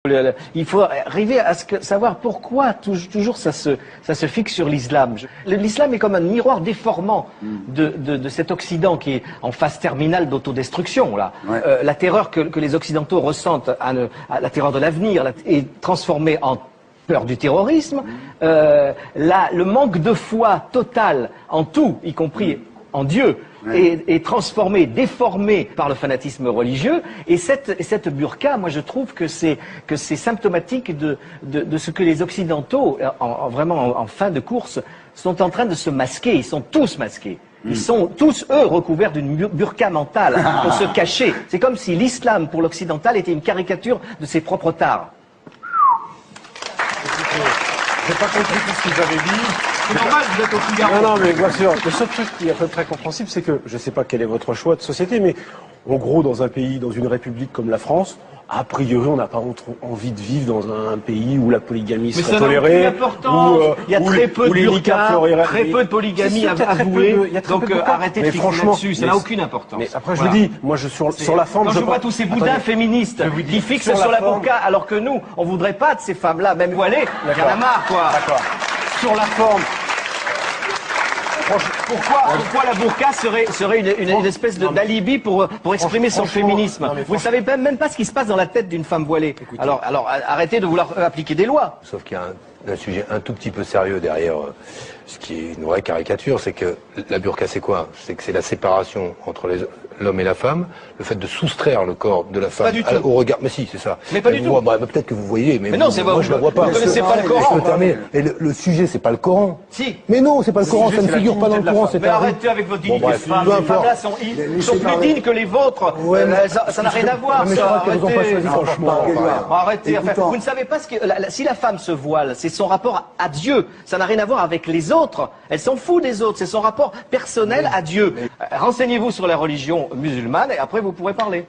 Il faut arriver à savoir pourquoi toujours ça se fixe sur l'islam. L'islam est comme un miroir déformant de cet Occident qui est en phase terminale d'autodestruction. Là. Ouais. La terreur que les Occidentaux ressentent, la terreur de l'avenir, est transformée en peur du terrorisme. Le manque de foi total en tout, y compris en Dieu, est transformé, déformé par le fanatisme religieux. Et cette burqa, moi je trouve que c'est symptomatique de ce que les Occidentaux, vraiment en fin de course, sont en train de se masquer. Ils sont tous masqués. Ils sont tous, eux, recouverts d'une burqa mentale pour se cacher. C'est comme si l'islam, pour l'occidental, était une caricature de ses propres tares. J'ai pas compris tout ce que vous avez dit. C'est normal, vous êtes au Figaro. Non, mais bien sûr. Le seul truc qui est à peu près compréhensible, c'est que, je sais pas quel est votre choix de société, mais en gros, dans un pays, dans une république comme la France, a priori, on n'a pas envie de vivre dans un pays où la polygamie serait tolérée. Il y a très peu de burqa, très peu de polygamie avouée. Donc arrêtez de fixer là-dessus, ça n'a aucune importance. Mais après, je vous dis, moi, sur la forme, quand je vois tous ces boudins féministes qui fixent sur la burqa, alors que nous, on voudrait pas de ces femmes-là, même voilées, il y en a marre, quoi. D'accord. Sur la forme. Pourquoi la burqa serait une espèce d'alibi pour exprimer son féminisme? Vous ne savez même pas ce qui se passe dans la tête d'une femme voilée. Alors arrêtez de vouloir appliquer des lois. Sauf qu'il y a un sujet un tout petit peu sérieux derrière ce qui est une vraie caricature, c'est que la burqa c'est quoi? C'est que c'est la séparation entre l'homme et la femme, le fait de soustraire le corps de la femme au regard. Mais si, c'est ça. Mais pas du tout. Peut-être que vous voyez, mais non, c'est moi je le vois pas. Vous ne connaissez pas le Coran. Et le sujet, c'est pas le Coran. Si. Mais non, c'est pas le Coran, ça ne figure pas dans le Coran. Mais arrêtez avec votre dignité de femme. Les femmes-là sont plus dignes que les vôtres. Ça n'a rien à voir, ça. Arrêtez. Vous ne savez pas ce que... Si la femme se voile, c'est son rapport à Dieu. Ça n'a rien à voir avec les autres. Elle s'en fout des autres. C'est son rapport personnel à Dieu. Renseignez-vous sur la religion musulmane et après vous pourrez parler.